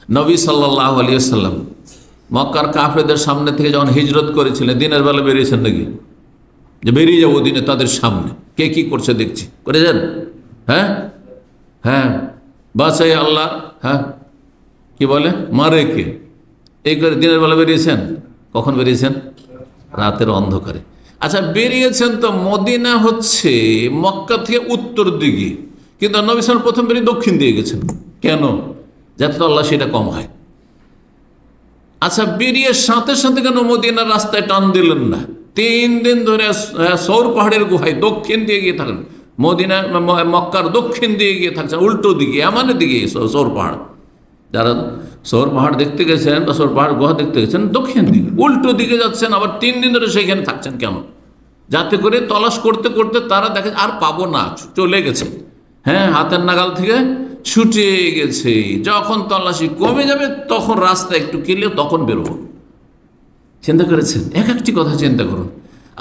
নবী সাল্লাল্লাহু আলাইহি ওয়াসাল্লাম মক্কার কাফেরদের সামনে থেকে যখন হিজরত করেছিলেন, দিনের বেলা বেরিয়েছেন নাকি? যে বেরিয়ে যাবো দিনে তাদের সামনে, কে কি করছে দেখছি, করেছেন? হ্যাঁ হ্যাঁ, বাসাই আল্লাহ, হ্যাঁ কি বলে, মারে কে, এই করে দিনের বেলা বেরিয়েছেন। কখন বেরিয়েছেন? রাতের অন্ধকারে। আচ্ছা, বেরিয়েছেন তো মদিনা হচ্ছে মক্কা থেকে উত্তর দিকে, কিন্তু নবী সাল্লাল্লাহু আলাইহি ওয়াসাল্লাম প্রথম বেরিয়ে দক্ষিণ দিয়ে গেছেন। কেন? যাতে আল্লাহ সেটা কম হয়। আচ্ছা, বেরিয়ে সাথে সাথে কেন মদিনার রাস্তায় টান দিলেন না? 3 দিন ধরে সৌর পাহাড়ের গুহায় দক্ষিণ দিয়ে গিয়ে থাকেন, মদিনা মক্কার দক্ষিণ দিয়ে গিয়ে থাকছেন, উল্টো দিকে আমানের দিকে সৌর পাহাড়। যারা সৌর পাহাড় দেখতে গেছেন বা সৌর পাহাড় গুহা দেখতে গেছেন, দক্ষিণ দিকে উল্টো দিকে যাচ্ছেন, আবার 3 দিন ধরে সেখানে থাকছেন কেন? যাতে করে তলাশ করতে করতে তারা দেখে আর পাবো না, চলে গেছে, হ্যাঁ হাতের নাগাল থেকে ছুটে গেছে। যখন তল্লাশি কমে যাবে তখন রাস্তা একটু কিনলে তখন বেরোবো। চিন্তা করেছেন? এক একটি কথা চিন্তা করুন।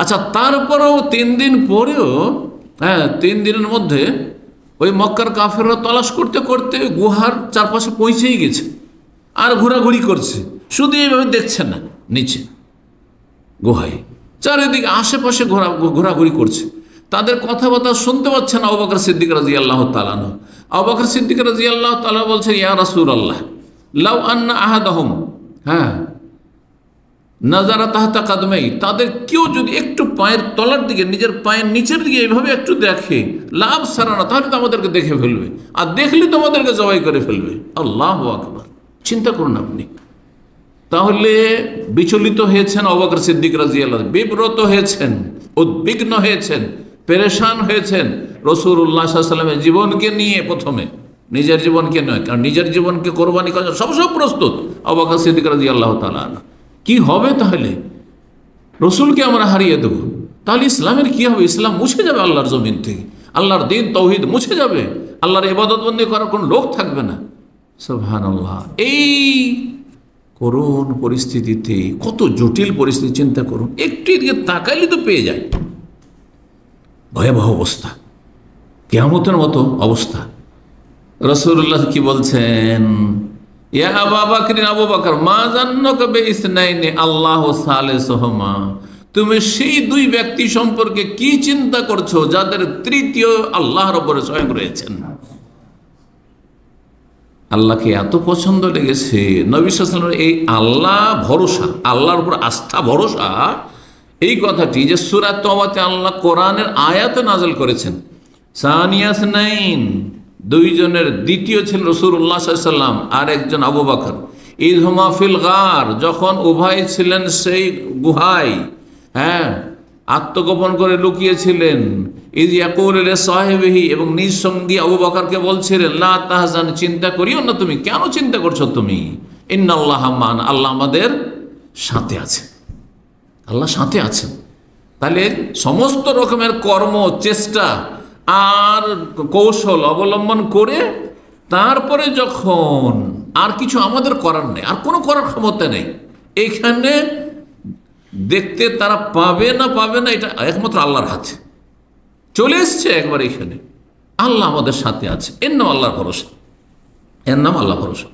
আচ্ছা, তারপরেও 3 দিন পরেও, হ্যাঁ 3 দিনের মধ্যে ওই মক্কার কাফেররা তলাশ করতে করতে গুহার চারপাশে পৌঁছেই গেছে, আর ঘোরাঘুরি করছে। শুধু এইভাবে দেখছেন না, নিচে গুহায় চারিদিকে আশেপাশে ঘোরাঘুরি করছে, তাদের কথাবার্তা শুনতে পাচ্ছেন আবু বকর সিদ্দিক রাদিয়াল্লাহু তাআলা আনহু। আবু বকর সিদ্দিক রাদিয়াল্লাহু তাআলা বলছেন, ইয়া রাসূলুল্লাহ লাউ আন্না আহাদাহুম, হ্যাঁ নাজারা তাহতা কাদমাই, তাদের কেউ যদি একটু পায়ের তলার দিকে, নিজের পায়ের নিচের দিকে এইভাবে একটু দেখে, লাভ সারানা, তাহলে তো আমাদেরকে দেখে ফেলবে, আর দেখলে তো আমাদেরকে জবাই করে ফেলবে। আল্লাহু আকবার! চিন্তা করুন আপনি। তাহলে বিচলিত হয়েছেন আবু বকর সিদ্দিক রাদিয়াল্লাহু, বিব্রত হয়েছেন, উদ্বিগ্ন হয়েছেন, পেরেশান হয়েছেন রাসূলুল্লাহ সাল্লাল্লাহু আলাইহি ওয়াসাল্লামের জীবনকে নিয়ে। প্রথমে নিজের জীবনকে নয়, কারণ নিজের জীবনকে কোরবানি করার সব প্রস্তুত আবু বকর সিদ্দিক রাদিয়াল্লাহু তাআলা। কি হবে তাহলে? রসুলকে আমরা হারিয়ে দেব, তাহলে ইসলামের কি হবে? ইসলাম মুছে যাবে আল্লাহর জমিন থেকে, আল্লাহর দ্বীন তৌহিদ মুছে যাবে, আল্লাহর ইবাদতবন্দি করার কোনো লোক থাকবে না। সুবহানাল্লাহ! এই করুণ পরিস্থিতিতে, কত জটিল পরিস্থিতি চিন্তা করুন, একটু এদিকে তাকাইলে তো পেয়ে যায়। ভয়াবহ অবস্থা, কিয়ামতের মতো অবস্থা। রাসূলুল্লাহ কি বলছেন? ইয়া আবু বকর, আবু বকর, মা জান্নাকা বিইসনাইনি আল্লাহু সালিসুহুমা, তুমি সেই 2 ব্যক্তি সম্পর্কে কি চিন্তা করছো যাদের তৃতীয় আল্লাহ রাব্বুল স্বয়ং রয়েছেন? আল্লাহকে এত পছন্দ লেগেছে নবী সাল্লাল্লাহু আলাইহি ওয়াসাল্লামের এই আল্লাহ ভরসা, আল্লাহর উপর আস্থা ভরসা, এই কথাটি যে সূরা তওবাতে আল্লাহ কোরআনের আয়াতে নাযিল করেছেন। সানিয়াস নাইন, 2 জনের দ্বিতীয় ছিল রাসূলুল্লাহ সাল্লাল্লাহু আলাইহি ওয়াসাল্লাম আর একজন আবু বকর। ইযহুমা ফিল গার, যখন উভয় ছিলেন সেই গুহায়, হ্যাঁ আত্মগোপন করে লুকিয়েছিলেন। ইয ইয়াকুলু লিসাহিবিহি, এবং নিজ সঙ্গী আবু বকরকে বলছিলেন, লা তাহজান, চিন্তা করিও না তুমি, কেন চিন্তা করছো তুমি? ইন্নাল্লাহা মা'ানা, আল্লাহ আমাদের সাথে আছে, আল্লাহ সাথে আছেন। তাহলে সমস্ত রকমের কর্ম, চেষ্টা আর কৌশল অবলম্বন করে তারপরে যখন আর কিছু আমাদের করার নেই, আর কোনো করার ক্ষমতা নেই, এখানে দেখতে তারা পাবে না পাবে না, এটা একমাত্র আল্লাহর হাতে। চলে এসছে একবার এখানে, আল্লাহ আমাদের সাথে আছে, এর নাম আল্লাহর ভরসা, এর নাম আল্লাহ ভরসা।